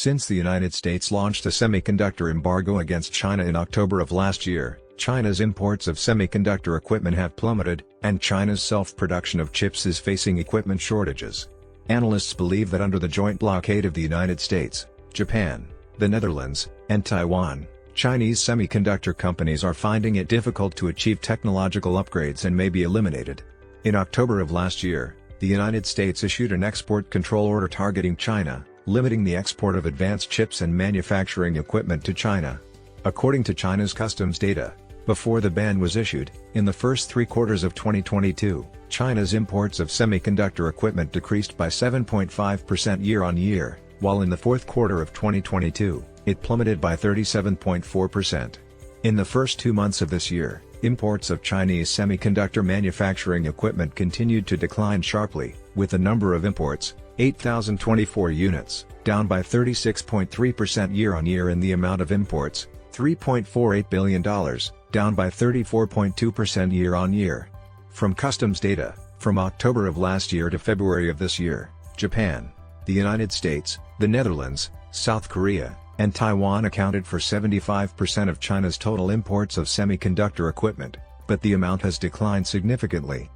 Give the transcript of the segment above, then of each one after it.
Since the United States launched a semiconductor embargo against China in October of last year, China's imports of semiconductor equipment have plummeted, and China's self-production of chips is facing equipment shortages. Analysts believe that under the joint blockade of the United States, Japan, the Netherlands, and Taiwan, Chinese semiconductor companies are finding it difficult to achieve technological upgrades and may be eliminated. In October of last year, the United States issued an export control order targeting China, limiting the export of advanced chips and manufacturing equipment to China. According to China's customs data, before the ban was issued, in the first 3 quarters of 2022, China's imports of semiconductor equipment decreased by 7.5% year-on-year, while in the fourth quarter of 2022, it plummeted by 37.4%. In the first 2 months of this year, imports of Chinese semiconductor manufacturing equipment continued to decline sharply, with the number of imports, 8,024 units, down by 36.3% year-on-year, and the amount of imports, $3.48 billion, down by 34.2% year-on-year. From customs data, from October of last year to February of this year, Japan, the United States, the Netherlands, South Korea, and Taiwan accounted for 75% of China's total imports of semiconductor equipment, but the amount has declined significantly.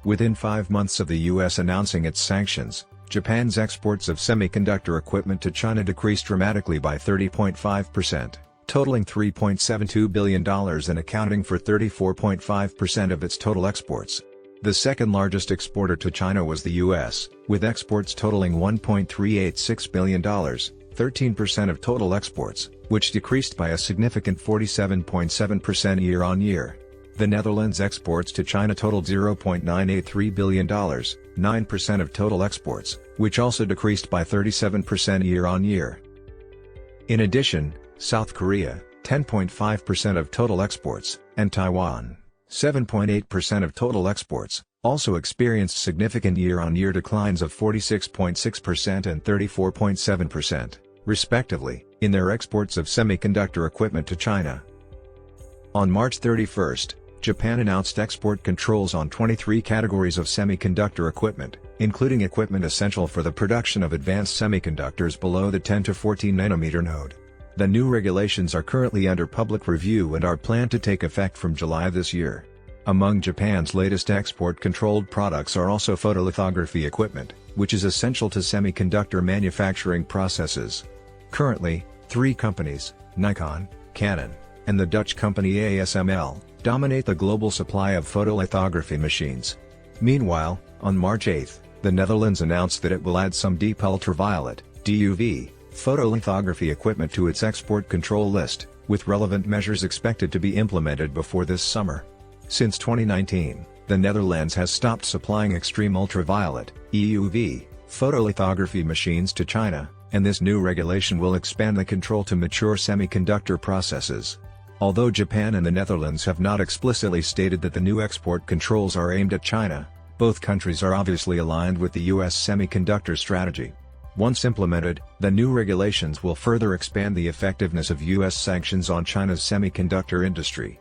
Within 5 months of the U.S. announcing its sanctions, Japan's exports of semiconductor equipment to China decreased dramatically by 30.5%, totaling $3.72 billion and accounting for 34.5% of its total exports. The second largest exporter to China was the U.S., with exports totaling $1.386 billion, 13% of total exports, which decreased by a significant 47.7% year-on-year. The Netherlands' exports to China totaled $0.983 billion, 9% of total exports, which also decreased by 37% year-on-year. In addition, South Korea, 10.5% of total exports, and Taiwan, 7.8% of total exports, also experienced significant year-on-year declines of 46.6% and 34.7%, respectively, in their exports of semiconductor equipment to China. On March 31, Japan announced export controls on 23 categories of semiconductor equipment, including equipment essential for the production of advanced semiconductors below the 10 to 14 nanometer node. The new regulations are currently under public review and are planned to take effect from July this year. Among Japan's latest export-controlled products are also photolithography equipment, which is essential to semiconductor manufacturing processes. Currently, 3 companies, Nikon, Canon, and the Dutch company ASML, dominate the global supply of photolithography machines. Meanwhile, on March 8, the Netherlands announced that it will add some deep ultraviolet (DUV) photolithography equipment to its export control list, with relevant measures expected to be implemented before this summer. Since 2019, the Netherlands has stopped supplying extreme ultraviolet (EUV) photolithography machines to China, and this new regulation will expand the control to mature semiconductor processes. Although Japan and the Netherlands have not explicitly stated that the new export controls are aimed at China, both countries are obviously aligned with the U.S. semiconductor strategy. Once implemented, the new regulations will further expand the effectiveness of U.S. sanctions on China's semiconductor industry.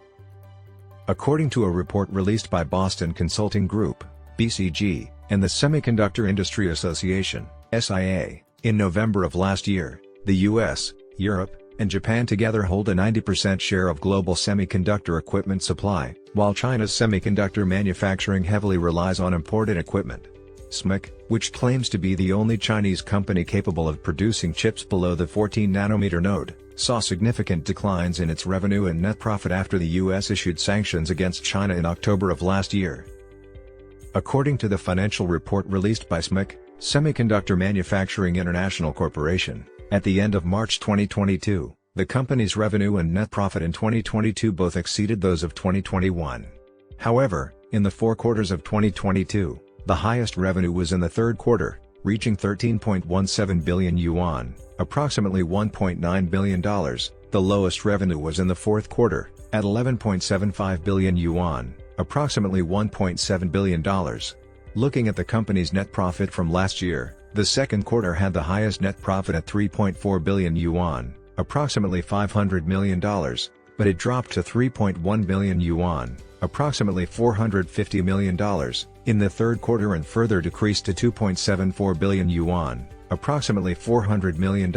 According to a report released by Boston Consulting Group, BCG, and the Semiconductor Industry Association, SIA, in November of last year, the U.S., Europe, and Japan together hold a 90% share of global semiconductor equipment supply, while China's semiconductor manufacturing heavily relies on imported equipment. SMIC, which claims to be the only Chinese company capable of producing chips below the 14-nanometer node, saw significant declines in its revenue and net profit after the U.S. issued sanctions against China in October of last year. According to the financial report released by SMIC, Semiconductor Manufacturing International Corporation, at the end of March 2022, the company's revenue and net profit in 2022 both exceeded those of 2021. However, in the 4 quarters of 2022, the highest revenue was in the third quarter, reaching 13.17 billion yuan, approximately $1.9 billion. The lowest revenue was in the fourth quarter, at 11.75 billion yuan, approximately $1.7 billion. Looking at the company's net profit from last year, the second quarter had the highest net profit at 3.4 billion yuan, approximately $500 million, but it dropped to 3.1 billion yuan, approximately $450 million, in the third quarter and further decreased to 2.74 billion yuan, approximately $400 million,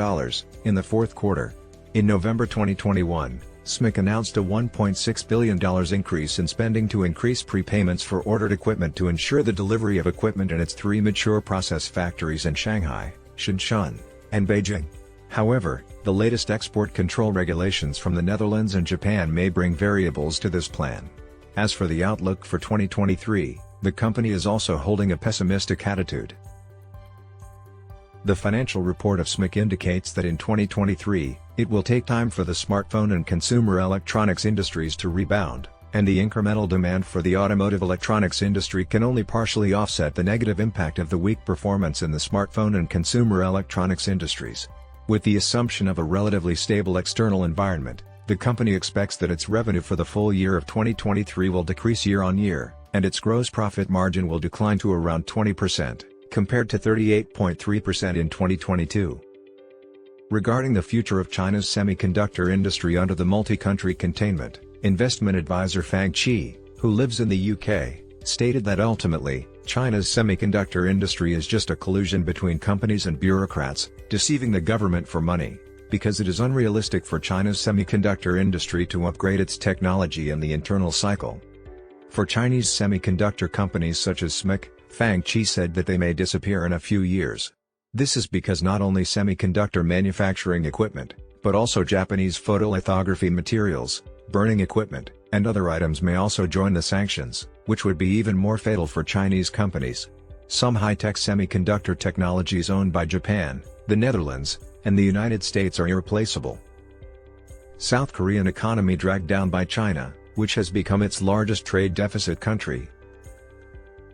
in the fourth quarter. In November 2021, SMIC announced a $1.6 billion increase in spending to increase prepayments for ordered equipment to ensure the delivery of equipment in its three mature process factories in Shanghai, Shenzhen, and Beijing. However, the latest export control regulations from the Netherlands and Japan may bring variables to this plan. As for the outlook for 2023, the company is also holding a pessimistic attitude. The financial report of SMIC indicates that in 2023, it will take time for the smartphone and consumer electronics industries to rebound, and the incremental demand for the automotive electronics industry can only partially offset the negative impact of the weak performance in the smartphone and consumer electronics industries. With the assumption of a relatively stable external environment, the company expects that its revenue for the full year of 2023 will decrease year-on-year, and its gross profit margin will decline to around 20%, compared to 38.3% in 2022. Regarding the future of China's semiconductor industry under the multi-country containment, investment advisor Fang Qi, who lives in the UK, stated that ultimately, China's semiconductor industry is just a collusion between companies and bureaucrats, deceiving the government for money, because it is unrealistic for China's semiconductor industry to upgrade its technology in the internal cycle. For Chinese semiconductor companies such as SMIC, Fang Qi said that they may disappear in a few years. This is because not only semiconductor manufacturing equipment, but also Japanese photolithography materials, burning equipment, and other items may also join the sanctions, which would be even more fatal for Chinese companies. Some high-tech semiconductor technologies owned by Japan, the Netherlands, and the United States are irreplaceable. South Korean economy dragged down by China, which has become its largest trade deficit country.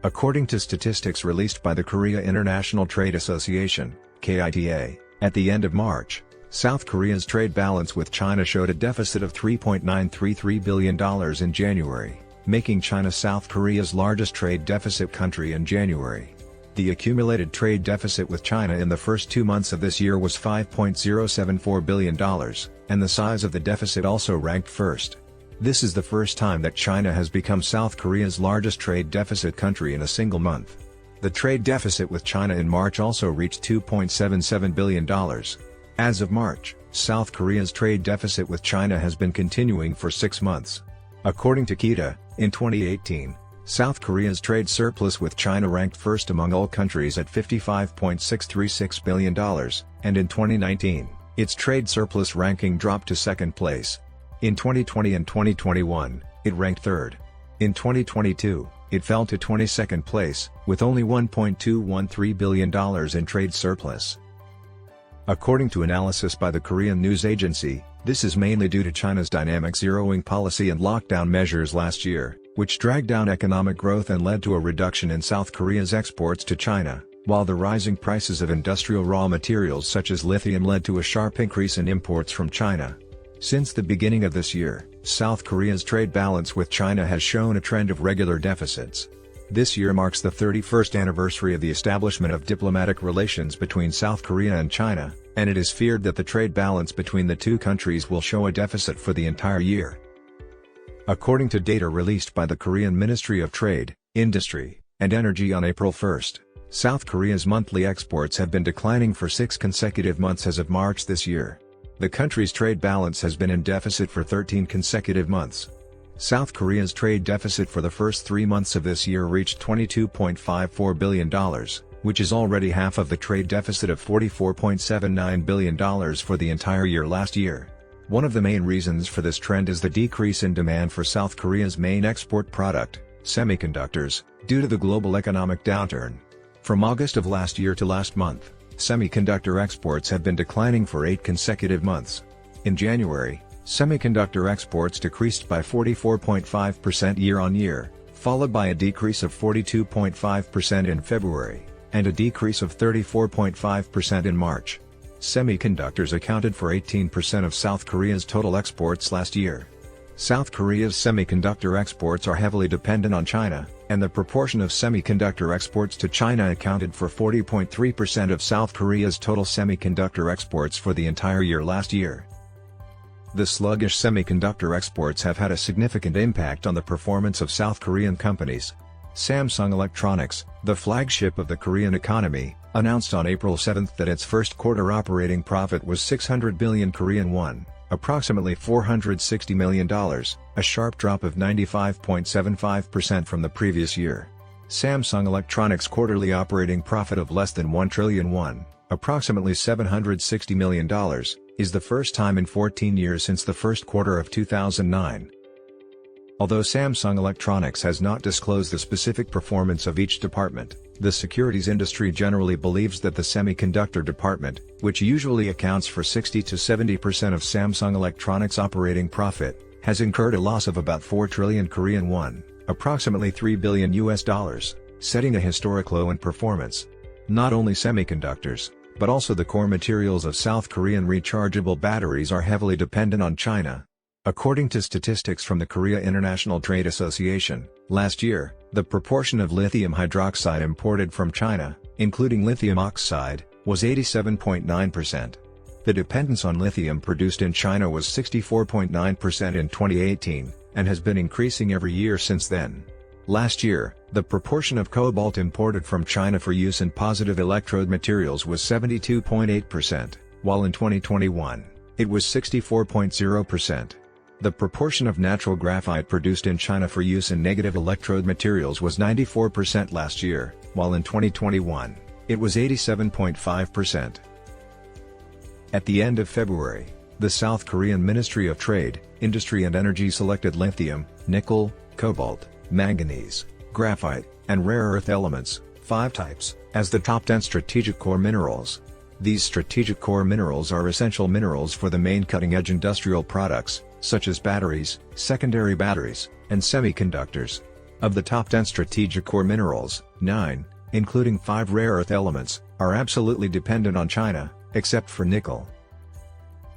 According to statistics released by the Korea International Trade Association, KITA, at the end of March, South Korea's trade balance with China showed a deficit of $3.933 billion in January, making China South Korea's largest trade deficit country in January. The accumulated trade deficit with China in the first 2 months of this year was $5.074 billion, and the size of the deficit also ranked first. This is the first time that China has become South Korea's largest trade deficit country in a single month. The trade deficit with China in March also reached $2.77 billion. As of March, South Korea's trade deficit with China has been continuing for 6 months. According to KITA, in 2018, South Korea's trade surplus with China ranked first among all countries at $55.636 billion, and in 2019, its trade surplus ranking dropped to second place. In 2020 and 2021, it ranked third. In 2022, it fell to 22nd place, with only $1.213 billion in trade surplus. According to analysis by the Korean news agency, this is mainly due to China's dynamic zeroing policy and lockdown measures last year, which dragged down economic growth and led to a reduction in South Korea's exports to China, while the rising prices of industrial raw materials such as lithium led to a sharp increase in imports from China. Since the beginning of this year, South Korea's trade balance with China has shown a trend of regular deficits. This year marks the 31st anniversary of the establishment of diplomatic relations between South Korea and China, and it is feared that the trade balance between the two countries will show a deficit for the entire year. According to data released by the Korean Ministry of Trade, Industry, and Energy on April 1, South Korea's monthly exports have been declining for 6 consecutive months as of March this year. The country's trade balance has been in deficit for 13 consecutive months. South Korea's trade deficit for the first 3 months of this year reached $22.54 billion, which is already half of the trade deficit of $44.79 billion for the entire year last year. One of the main reasons for this trend is the decrease in demand for South Korea's main export product, semiconductors, due to the global economic downturn. From August of last year to last month, semiconductor exports have been declining for 8 consecutive months. In January, semiconductor exports decreased by 44.5% year-on-year, followed by a decrease of 42.5% in February, and a decrease of 34.5% in March. Semiconductors accounted for 18% of South Korea's total exports last year. South Korea's semiconductor exports are heavily dependent on China, and the proportion of semiconductor exports to China accounted for 40.3% of South Korea's total semiconductor exports for the entire year last year. The sluggish semiconductor exports have had a significant impact on the performance of South Korean companies. Samsung Electronics, the flagship of the Korean economy, announced on April 7 that its first quarter operating profit was 600 billion Korean won, approximately $460 million, a sharp drop of 95.75% from the previous year. Samsung Electronics' quarterly operating profit of less than 1 trillion won, approximately $760 million, is the first time in 14 years since the first quarter of 2009. Although Samsung Electronics has not disclosed the specific performance of each department, the securities industry generally believes that the semiconductor department, which usually accounts for 60 to 70% of Samsung Electronics' operating profit, has incurred a loss of about 4 trillion Korean won, approximately $3 billion, setting a historic low in performance. Not only semiconductors, but also the core materials of South Korean rechargeable batteries are heavily dependent on China. According to statistics from the Korea International Trade Association, last year, the proportion of lithium hydroxide imported from China, including lithium oxide, was 87.9%. The dependence on lithium produced in China was 64.9% in 2018, and has been increasing every year since then. Last year, the proportion of cobalt imported from China for use in positive electrode materials was 72.8%, while in 2021, it was 64.0%. The proportion of natural graphite produced in China for use in negative electrode materials was 94% last year, while in 2021, it was 87.5%. At the end of February, the South Korean Ministry of Trade, Industry and Energy selected lithium, nickel, cobalt, manganese, graphite, and rare earth elements, 5 types, as the top 10 strategic core minerals. These strategic core minerals are essential minerals for the main cutting-edge industrial products, such as batteries, secondary batteries, and semiconductors. Of the top 10 strategic core minerals, 9, including 5 rare earth elements, are absolutely dependent on China, except for nickel.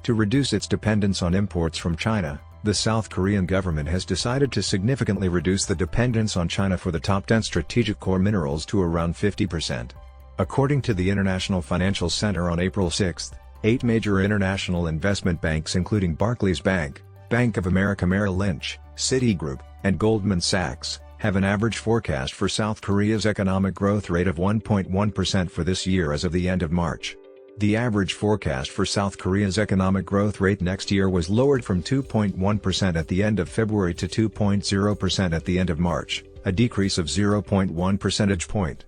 To reduce its dependence on imports from China, the South Korean government has decided to significantly reduce the dependence on China for the top 10 strategic core minerals to around 50%. According to the International Financial Center on April 6, 8 major international investment banks including Barclays Bank, Bank of America Merrill Lynch, Citigroup, and Goldman Sachs, have an average forecast for South Korea's economic growth rate of 1.1% for this year as of the end of March. The average forecast for South Korea's economic growth rate next year was lowered from 2.1% at the end of February to 2.0% at the end of March, a decrease of 0.1 percentage point.